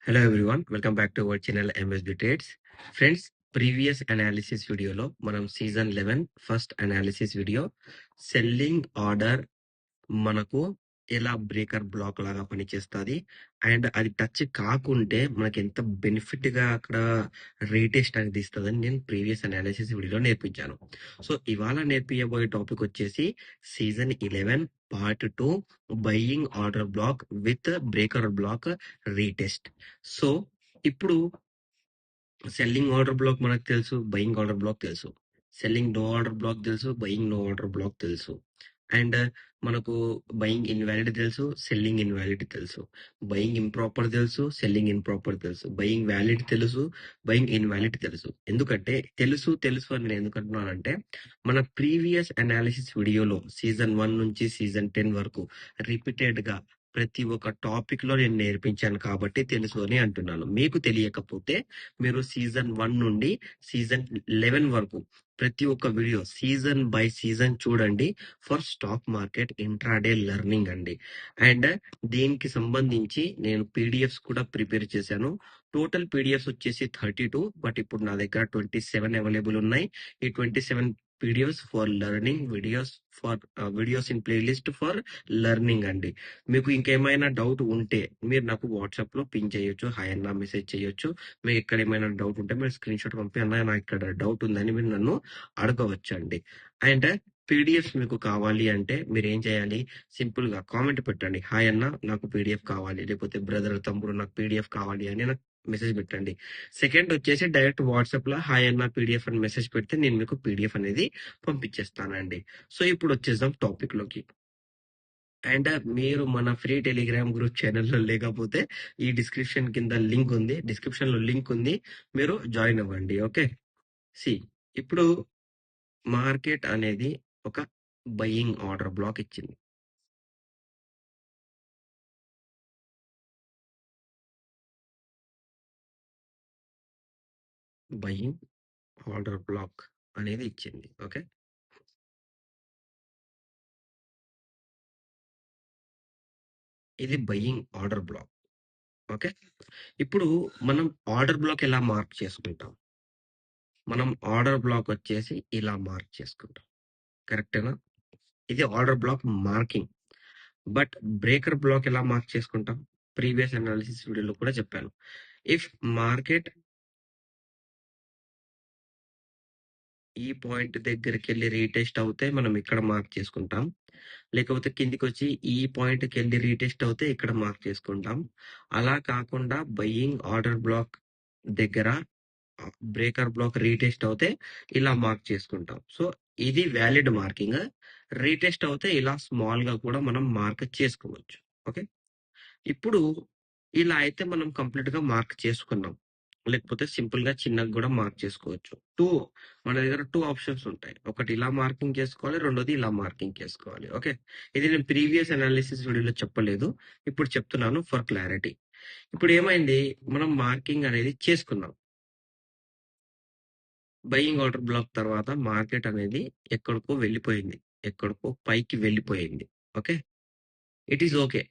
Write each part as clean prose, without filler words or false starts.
Hello everyone, welcome back to our channel MSB Trades. Friends, previous analysis videoలో మనం season 11 first analysis video selling order మనకు ఎలా breaker black లాగా పనిచేస్తుంది and అది touch కాకుంటే మనకి ఎంత బెనిఫిట్ గా అక్కడ రీటెస్ట్ అనేది ఇస్తుందని నేను ప్రీవియస్ అనాలిసిస్ వీడియోలో నేర్పించాను. సో ఇవాళ నేర్పించబోయే టాపిక్ వచ్చేసి season 11 part 2 buying order block with breaker block retest. So ఇప్పుడు సెల్లింగ్ ఆర్డర్ బ్లాక్ మనకు తెలుసు, బయింగ్ ఆర్డర్ బ్లాక్ తెలుసు, సెల్లింగ్ నో ఆర్డర్ బ్లాక్ తెలుసు, బయింగ్ నో ఆర్డర్ బ్లాక్ తెలుసు, అండ్ మనకు బయింగ్ ఇన్వాలిడ్ తెలుసు, సెల్లింగ్ ఇన్వాలిడ్ తెలుసు, బయింగ్ ఇంప్రాపర్ తెలుసు, సెల్లింగ్ ఇంప్రాపర్ తెలుసు, బయింగ్ వ్యాలిడ్ తెలుసు, బయింగ్ ఇన్వాలిడ్ తెలుసు. ఎందుకంటే తెలుసు తెలుసు అని నేను ఎందుకు అంటున్నానంటే మన ప్రీవియస్ అనాలిసిస్ వీడియోలో సీజన్ 1 నుంచి సీజన్ 10 వరకు రిపీటెడ్ గా ప్రతి ఒక్క టాపిక్ లో నేను నేర్పించాను కాబట్టి తెలుసు అని అంటున్నాను. మీకు తెలియకపోతే మీరు సీజన్ 1 నుండి సీజన్ 11 వరకు ప్రతి ఒక్క వీడియో సీజన్ బై సీజన్ చూడండి for stock market intraday learning అండి. అండ్ దీనికి సంబంధించి నేను పీడిఎఫ్స్ కూడా ప్రిపేర్ చేశాను. టోటల్ పీడిఎఫ్స్ వచ్చేసి 32, బట్ ఇప్పుడు నా దగ్గర 27 అవైలబుల్ ఉన్నాయి. ఈ 27 PDFs for learning videos in playlist for learning అండి. మీకు ఇంకేమైనా డౌట్ ఉంటే మీరు నాకు వాట్సాప్ లో పింగ్ చేయొచ్చు, హాయ్ అన్న మెసేజ్ చేయొచ్చు. మీకు ఎక్కడ ఏమైనా డౌట్ ఉంటే మీరు స్క్రీన్ షాట్ పంపి అన్న నాకు ఇక్కడ డౌట్ ఉందని మీరు నన్ను అడగవచ్చు అండి. అండ్ పీడిఎఫ్ మీకు కావాలి అంటే మీరు ఏం చేయాలి, సింపుల్ గా కామెంట్ పెట్టండి, హాయ్ అన్న నాకు పీడిఎఫ్ కావాలి, లేకపోతే బ్రదర్ తమ్ముడు నాకు పీడిఎఫ్ కావాలి అని నాకు మెసేజ్ పెట్టండి. సెకండ్ వచ్చేసి డైరెక్ట్ వాట్సాప్ లో హాయ్ అన్న పీడిఎఫ్ అని మెసేజ్ పెడితే నేను మీకు పీడిఎఫ్ అనేది పంపించేస్తానండి. సో ఇప్పుడు వచ్చేద్దాం టాపిక్ లోకి. అండ్ మీరు మన ఫ్రీ టెలిగ్రామ్ గ్రూప్ ఛానల్లో లేకపోతే ఈ డిస్క్రిప్షన్ కింద లింక్ ఉంది, డిస్క్రిప్షన్ లో లింక్ ఉంది, మీరు జాయిన్ అవ్వండి. ఓకే, సి ఇప్పుడు మార్కెట్ అనేది ఒక బయింగ్ ఆర్డర్ బ్లాక్ ఇచ్చింది. బయింగ్ ఆర్డర్ బ్లాక్ అనేది ఇచ్చింది. ఓకే, ఇది బయింగ్ ఆర్డర్ బ్లాక్. ఓకే, ఇప్పుడు మనం ఆర్డర్ బ్లాక్ ఎలా మార్క్ చేసుకుంటాం, మనం ఆర్డర్ బ్లాక్ వచ్చేసి ఇలా మార్క్ చేసుకుంటాం. కరెక్టేనా? ఇది order block marking. But breaker block ఎలా మార్క్ చేసుకుంటాం, ప్రీవియస్ అనాలిసిస్ వీడియోలో కూడా చెప్పాను. ఇఫ్ మార్కెట్ ఈ పాయింట్ దగ్గరికి వెళ్ళి రీటెస్ట్ అవుతే మనం ఇక్కడ మార్క్ చేసుకుంటాం, లేకపోతే కిందికి వచ్చి ఈ పాయింట్కి వెళ్ళి రీటెస్ట్ అవుతే ఇక్కడ మార్క్ చేసుకుంటాం. అలా కాకుండా బయింగ్ ఆర్డర్ బ్లాక్ దగ్గర బ్రేకర్ బ్లాక్ రీటెస్ట్ అవుతే ఇలా మార్క్ చేసుకుంటాం. సో ఇది వ్యాలిడ్ మార్కింగ్. రీటెస్ట్ అవుతే ఇలా స్మాల్ గా కూడా మనం మార్క్ చేసుకోవచ్చు. ఓకే, ఇప్పుడు ఇలా అయితే మనం కంప్లీట్ గా మార్క్ చేసుకున్నాం, లేకపోతే సింపుల్ గా చిన్నగా కూడా మార్క్ చేసుకోవచ్చు. మన దగ్గర 2 ఆప్షన్స్ ఉంటాయి, ఒకటి ఇలా మార్కింగ్ చేసుకోవాలి, రెండోది ఇలా మార్కింగ్ చేసుకోవాలి. ఓకే, ఇది నేను ప్రీవియస్ అనాలిసిస్ వీడియోలో చెప్పలేదు, ఇప్పుడు చెప్తున్నాను ఫర్ క్లారిటీ. ఇప్పుడు ఏమైంది, మనం మార్కింగ్ అనేది చేసుకున్నాం. బయింగ్ ఆర్డర్ బ్లాక్ తర్వాత మార్కెట్ అనేది ఎక్కడికో వెళ్ళిపోయింది, ఎక్కడికో పైకి వెళ్ళిపోయింది. Okay, it is okay.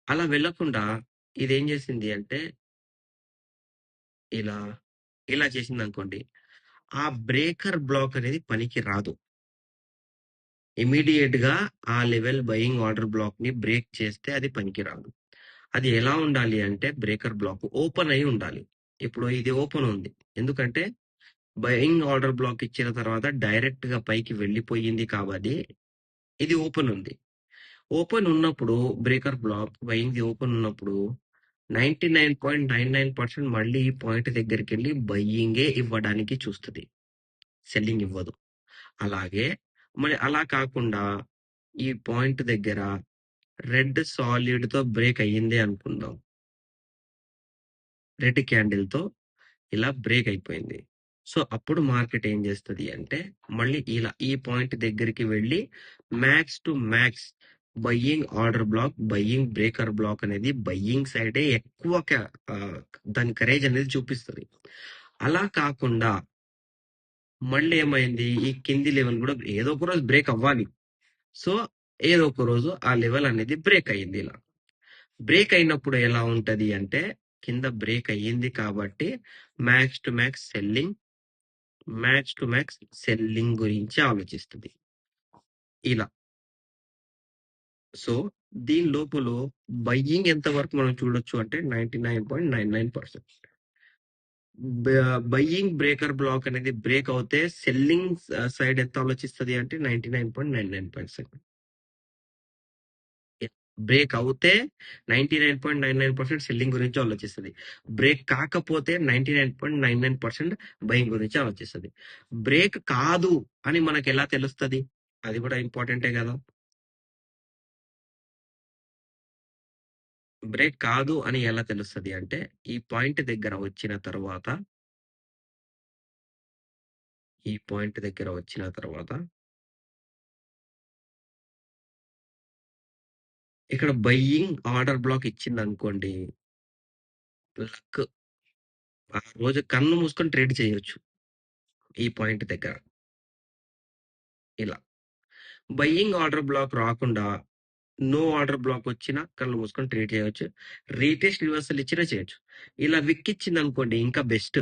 అలా వెళ్ళకుండా ఇది ఏం చేసింది అంటే ఇలా ఇలా చేసింది అనుకోండి, ఆ బ్రేకర్ బ్లాక్ అనేది పనికి రాదు. ఇమీడియట్ గా ఆ లెవెల్ బయింగ్ ఆర్డర్ బ్లాక్ ని బ్రేక్ చేస్తే అది పనికి రాదు. అది ఎలా ఉండాలి అంటే బ్రేకర్ బ్లాక్ ఓపెన్ అయి ఉండాలి. ఇప్పుడు ఇది ఓపెన్ ఉంది, ఎందుకంటే బయింగ్ ఆర్డర్ బ్లాక్ ఇచ్చిన తర్వాత డైరెక్ట్ గా పైకి వెళ్ళిపోయింది కాబట్టి ఇది ఓపెన్ ఉంది. ఓపెన్ ఉన్నప్పుడు బ్రేకర్ బ్లాక్ బయింగ్ ఓపెన్ ఉన్నప్పుడు 99.99% మళ్ళీ ఈ పాయింట్ దగ్గరికి వెళ్ళి బయ్యింగే ఇవ్వడానికి చూస్తుంది, సెల్లింగ్ ఇవ్వదు. అలాగే మరి అలా కాకుండా ఈ పాయింట్ దగ్గర రెడ్ సాలిడ్ తో బ్రేక్ అయ్యింది అనుకుందాం, రెడ్ క్యాండిల్ తో ఇలా బ్రేక్ అయిపోయింది. సో అప్పుడు మార్కెట్ ఏం చేస్తుంది అంటే మళ్ళీ ఇలా ఈ పాయింట్ దగ్గరికి వెళ్ళి max to max buying order block, buying breaker block అనేది బయ్యింగ్ సైడే ఎక్కువ దాని కరేజ్ అనేది చూపిస్తుంది. అలా కాకుండా మళ్ళీ ఏమైంది, ఈ కింది లెవెల్ కూడా ఏదో ఒక రోజు బ్రేక్ అవ్వాలి. సో ఏదో ఒక రోజు ఆ లెవెల్ అనేది బ్రేక్ అయ్యింది. ఇలా బ్రేక్ అయినప్పుడు ఎలా ఉంటది అంటే కింద బ్రేక్ అయ్యింది కాబట్టి max to max selling, max to max selling గురించి ఆలోచిస్తుంది ఇలా. సో దీని లోపల బయ్యింగ్ ఎంత వరకు మనం చూడొచ్చు అంటే 99.99%. బయ్యింగ్ బ్రేకర్ బ్లాక్ అనేది బ్రేక్ అవుతే సెల్లింగ్ సైడ్ ఎంత ఆలోచిస్తుంది అంటే 99.99%. బ్రేక్ అవుతే 99.99% సెల్లింగ్ గురించి ఆలోచిస్తుంది. బ్రేక్ కాకపోతే 99.99% బయింగ్ గురించి ఆలోచిస్తుంది. బ్రేక్ కాదు అని మనకు ఎలా తెలుస్తుంది? అది కూడా ఇంపార్టెంటే కదా. బ్రేక్ కాదు అని ఎలా తెలుస్తుంది అంటే ఈ పాయింట్ దగ్గర వచ్చిన తర్వాత, ఈ పాయింట్ దగ్గర వచ్చిన తర్వాత ఇక్కడ బయ్యింగ్ ఆర్డర్ బ్లాక్ ఇచ్చింది అనుకోండి, లక్ ఆ రోజు కన్ను మూసుకొని ట్రేడ్ చేయొచ్చు ఈ పాయింట్ దగ్గర ఇలా. బయ్యింగ్ ఆర్డర్ బ్లాక్ రాకుండా నో ఆర్డర్ బ్లాక్ వచ్చినా కళ్ళు మూసుకొని ట్రేడ్ చేయొచ్చు. రీటెస్ట్ రివర్సల్ ఇచ్చినా చేయొచ్చు. ఇలా విక్ ఇచ్చింది అనుకోండి ఇంకా బెస్ట్.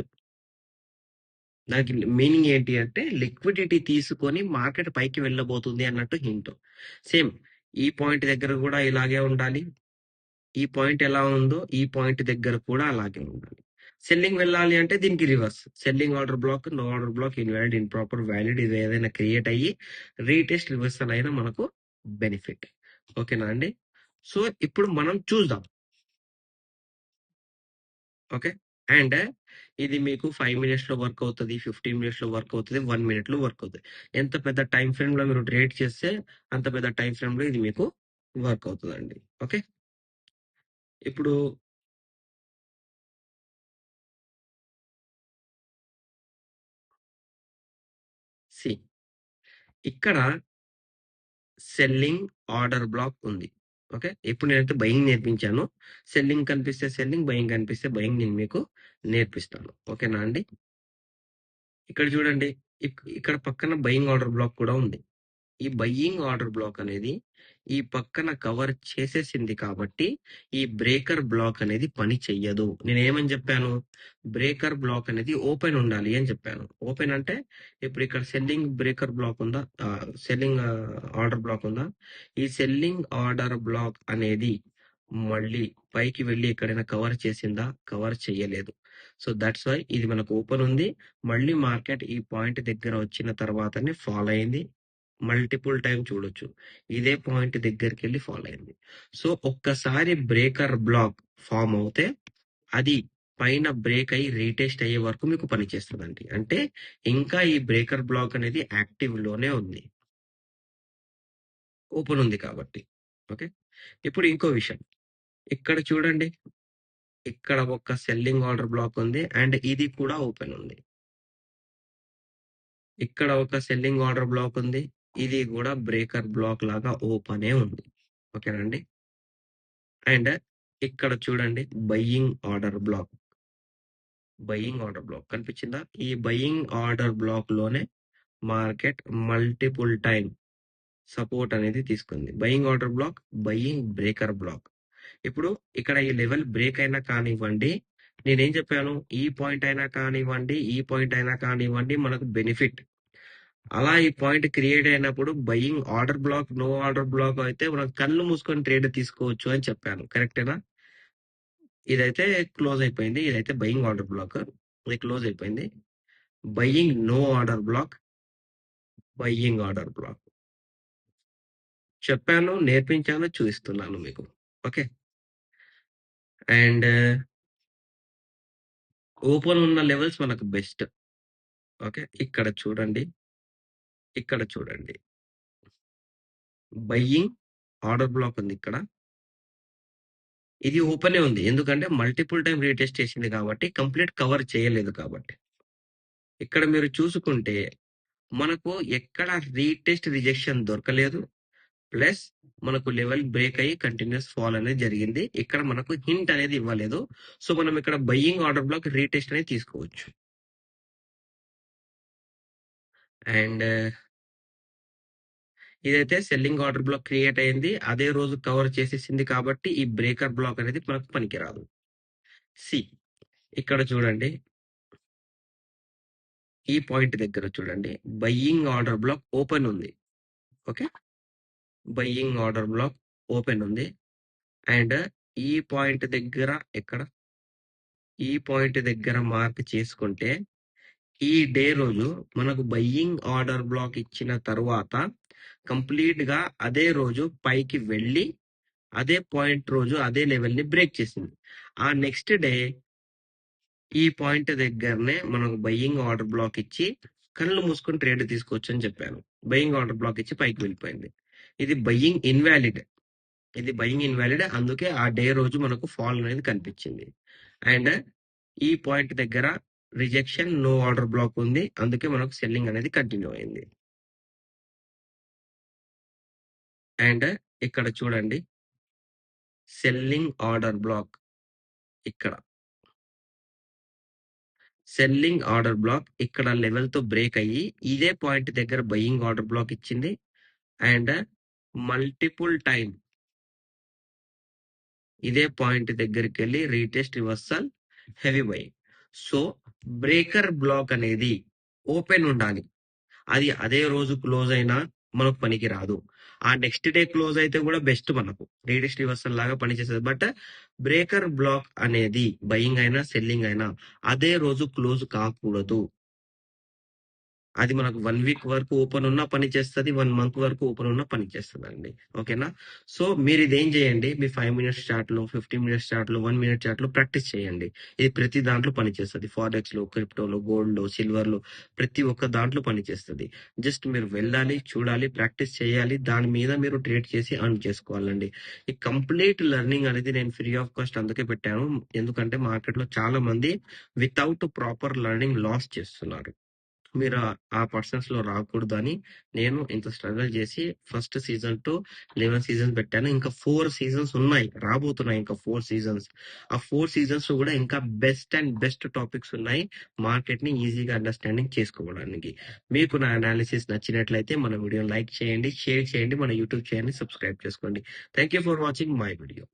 దానికి మీనింగ్ ఏంటి అంటే లిక్విడిటీ తీసుకొని మార్కెట్ పైకి వెళ్ళబోతుంది అన్నట్టు హింట్. సేమ్ ఈ పాయింట్ దగ్గర కూడా ఇలాగే ఉండాలి. ఈ పాయింట్ ఎలా ఉందో ఈ పాయింట్ దగ్గర కూడా అలాగే ఉండాలి. సెల్లింగ్ వెళ్ళాలి అంటే దీనికి reverse. Selling order block, no order block, invalid, improper, valid ఇది ఏదైనా క్రియేట్ అయ్యి రీటెస్ట్ రివర్సల్ అయినా మనకు బెనిఫిట్. ఓకేనా అండి. సో ఇప్పుడు మనం చూద్దాం. ఓకే. అండ్ ఇది మీకు 5 మినిట్స్ లో వర్క్ అవుతుంది, 15 మినిట్స్ లో వర్క్ అవుతుంది, 1 మినిట్ లో వర్క్ అవుతుంది. ఎంత పెద్ద టైం ఫ్రేమ్ లో మీరు ట్రేడ్ చేస్తే అంత పెద్ద టైం ఫ్రేమ్ లో ఇది మీకు వర్క్ అవుతుందండి. ఓకే. ఇప్పుడు సి ఇక్కడ సెల్లింగ్ ఆర్డర్ బ్లాక్ ఉంది. ఓకే. ఇప్పుడు నేనైతే బయింగ్ నేర్పించాను. సెల్లింగ్ కనిపిస్తే సెల్లింగ్, బయింగ్ కనిపిస్తే బయింగ్ నేను మీకు నేర్పిస్తాను. ఓకేనా అండి. ఇక్కడ చూడండి, ఇక్కడ పక్కన బయింగ్ ఆర్డర్ బ్లాక్ కూడా ఉంది. ఈ బయ్యింగ్ ఆర్డర్ బ్లాక్ అనేది ఈ పక్కన కవర్ చేసేసింది కాబట్టి ఈ బ్రేకర్ బ్లాక్ అనేది పని చెయ్యదు. నేను ఏమని చెప్పాను? బ్రేకర్ బ్లాక్ అనేది ఓపెన్ ఉండాలి అని చెప్పాను. ఓపెన్ అంటే ఇప్పుడు ఇక్కడ సెల్లింగ్ బ్రేకర్ బ్లాక్ ఉందా, సెల్లింగ్ ఆర్డర్ బ్లాక్ ఉందా? ఈ సెల్లింగ్ ఆర్డర్ బ్లాక్ అనేది మళ్ళీ పైకి వెళ్ళి ఎక్కడైనా కవర్ చేసిందా? కవర్ చెయ్యలేదు. సో దట్స్ వై ఇది మనకు ఓపెన్ ఉంది. మళ్ళీ మార్కెట్ ఈ పాయింట్ దగ్గర వచ్చిన తర్వాతనే ఫాల్ అయింది. మల్టిపుల్ టైం చూడొచ్చు. ఇదే పాయింట్ దగ్గరికి వెళ్ళి ఫాలో అయింది. సో ఒక్కసారి బ్రేకర్ బ్లాక్ ఫామ్ అవుతే అది పైన బ్రేక్ అయ్యి రీటెస్ట్ అయ్యే వరకు మీకు పనిచేస్తుందండి. అంటే ఇంకా ఈ బ్రేకర్ బ్లాక్ అనేది యాక్టివ్ లోనే ఉంది, ఓపెన్ ఉంది కాబట్టి. ఓకే. ఇప్పుడు ఇంకో విషయం, ఇక్కడ చూడండి, ఇక్కడ ఒక సెల్లింగ్ ఆర్డర్ బ్లాక్ ఉంది అండ్ ఇది కూడా ఓపెన్ ఉంది. ఇక్కడ ఒక సెల్లింగ్ ఆర్డర్ బ్లాక్ ఉంది, ఇది కూడా బ్రేకర్ బ్లాక్ లాగా ఓపెనే ఉంది. ఓకేనండి. అండ్ ఇక్కడ చూడండి buying order block, buying order block కనిపించిందా? ఈ బయ్యింగ్ ఆర్డర్ బ్లాక్ లోనే మార్కెట్ మల్టిపుల్ టైం సపోర్ట్ అనేది తీసుకుంది. Buying order block, buying breaker block. ఇప్పుడు ఇక్కడ ఈ లెవెల్ బ్రేక్ అయినా కానివ్వండి, నేనేం చెప్పాను? ఈ పాయింట్ అయినా కానివ్వండి, ఈ పాయింట్ అయినా కానివ్వండి, మనకు బెనిఫిట్. అలా ఈ పాయింట్ క్రియేట్ అయినప్పుడు buying order block, no order block అయితే మనం కళ్ళు మూసుకొని ట్రేడ్ తీసుకోవచ్చు అని చెప్పాను. కరెక్టేనా? ఇదైతే క్లోజ్ అయిపోయింది. ఇదైతే బయింగ్ ఆర్డర్ బ్లాక్, ఇది క్లోజ్ అయిపోయింది. Buying no order block, buying order block చెప్పాను, నేర్పించాను, చూపిస్తున్నాను మీకు. ఓకే. అండ్ ఓపెన్ ఉన్న లెవెల్స్ మనకు బెస్ట్. ఓకే. ఇక్కడ చూడండి, ఇక్కడ చూడండి, బయింగ్ ఆర్డర్ బ్లాక్ ఉంది ఇక్కడ. ఇది ఓపెనే ఉంది ఎందుకంటే మల్టిపుల్ టైం రీటెస్ట్ చేసింది కాబట్టి, కంప్లీట్ కవర్ చేయలేదు కాబట్టి. ఇక్కడ మీరు చూసుకుంటే మనకు ఎక్కడ రీటెస్ట్ రిజెక్షన్ దొరకలేదు, ప్లస్ మనకు లెవెల్ బ్రేక్ అయ్యి కంటిన్యూస్ ఫాల్ అనేది జరిగింది. ఇక్కడ మనకు హింట్ అనేది ఇవ్వలేదు. సో మనం ఇక్కడ బయ్యింగ్ ఆర్డర్ బ్లాక్ రీటెస్ట్ అనేది తీసుకోవచ్చు. అండ్ ఇదైతే సెల్లింగ్ ఆర్డర్ బ్లాక్ క్రియేట్ అయింది, అదే రోజు కవర్ చేసేసింది కాబట్టి ఈ బ్రేకర్ బ్లాక్ అనేది మనకు పనికిరాదు. సి ఇక్కడ చూడండి, ఈ పాయింట్ దగ్గర చూడండి, బయ్యింగ్ ఆర్డర్ బ్లాక్ ఓపెన్ ఉంది. Okay, buying order block open ఉంది. అండ్ ఈ పాయింట్ దగ్గర ఈ పాయింట్ దగ్గర మార్క్ చేసుకుంటే ఈ డే రోజు మనకు బయ్యింగ్ ఆర్డర్ బ్లాక్ ఇచ్చిన తర్వాత కంప్లీట్ గా అదే రోజు పైకి వెళ్ళి అదే పాయింట్ రోజు అదే లెవెల్ ని బ్రేక్ చేసింది. ఆ నెక్స్ట్ డే ఈ పాయింట్ దగ్గరనే మనకు బయ్యింగ్ ఆర్డర్ బ్లాక్ ఇచ్చి కళ్ళు మూసుకొని ట్రేడ్ తీసుకోవచ్చు అని చెప్పాను. బయ్యింగ్ ఆర్డర్ బ్లాక్ ఇచ్చి పైకి వెళ్ళిపోయింది. ఇది బయ్యింగ్ ఇన్వాలిడ్. అందుకే ఆ డే రోజు మనకు ఫాల్ అనేది కనిపించింది. అండ్ ఈ పాయింట్ దగ్గర రిజెక్షన్, నో ఆర్డర్ బ్లాక్ ఉంది. అందుకే మనకు సెల్లింగ్ అనేది కంటిన్యూ అయింది. అండ్ ఇక్కడ చూడండి, సెల్లింగ్ ఆర్డర్ బ్లాక్ ఇక్కడ సెల్లింగ్ ఆర్డర్ బ్లాక్ ఇక్కడ లెవెల్ తో బ్రేక్ అయ్యి ఇదే పాయింట్ దగ్గర బయింగ్ ఆర్డర్ బ్లాక్ ఇచ్చింది. అండ్ మల్టిపుల్ టైం ఇదే పాయింట్ దగ్గరికి వెళ్ళి retest reversal heavy buy. So breaker block అనేది ఓపెన్ ఉండాలి. అది అదే రోజు క్లోజ్ అయినా మనకు పనికి రాదు. ఆ నెక్స్ట్ డే క్లోజ్ అయితే కూడా బెస్ట్, మనకు రీటెస్ట్ రివర్సల్ లాగా పనిచేస్తుంది. బట్ బ్రేకర్ బ్లాక్ అనేది బయింగ్ అయినా సెల్లింగ్ అయినా అదే రోజు క్లోజ్ కాకూడదు. అది మనకు 1 వీక్ వరకు ఓపెన్ ఉన్నా పని చేస్తుంది, 1 మంత్ వరకు ఓపెన్ ఉన్నా పని చేస్తుంది అండి. ఓకేనా? సో మీరు ఇదేం చేయండి, మీ 5 మినిట్స్ చార్ట్ లో, 15 మినిట్స్ చార్ట్ లో, 1 మినిట్ చార్ట్ లో ప్రాక్టీస్ చేయండి. ఇది ప్రతి దాంట్లో పని చేస్తుంది. ఫారెక్స్ లో, క్రిప్టోలో, గోల్డ్ లో, సిల్వర్ లో, ప్రతి ఒక్క దాంట్లో పని చేస్తుంది. జస్ట్ మీరు వెళ్ళాలి, చూడాలి, ప్రాక్టీస్ చేయాలి, దాని మీద మీరు ట్రేడ్ చేసి అర్న్ చేసుకోవాలండి. ఈ కంప్లీట్ లెర్నింగ్ అనేది నేను ఫ్రీ ఆఫ్ కాస్ట్ అందుకే పెట్టాను. ఎందుకంటే మార్కెట్ లో చాలా మంది వితౌట్ ప్రాపర్ లెర్నింగ్ లాస్ చేస్తున్నారు. మీరు ఆ పర్సన్స్ లో రాకూడదు అని నేను ఇంత స్ట్రగుల్ చేసి ఫస్ట్ సీజన్ టు 11 సీజన్స్ పెట్టాను. ఇంకా 4 సీజన్స్ ఉన్నాయి, రాబోతున్నాయి ఇంకా 4 సీజన్స్. ఆ 4 సీజన్స్ లో కూడా ఇంకా బెస్ట్ టాపిక్స్ ఉన్నాయి మార్కెట్ ని ఈజీగా అండర్స్టాండింగ్ చేసుకోవడానికి. మీకు నా అనాలిసిస్ నచ్చినట్లయితే మన వీడియో లైక్ చేయండి, షేర్ చేయండి, మన యూట్యూబ్ ఛానల్ సబ్స్క్రైబ్ చేసుకోండి. Thank you for watching my video.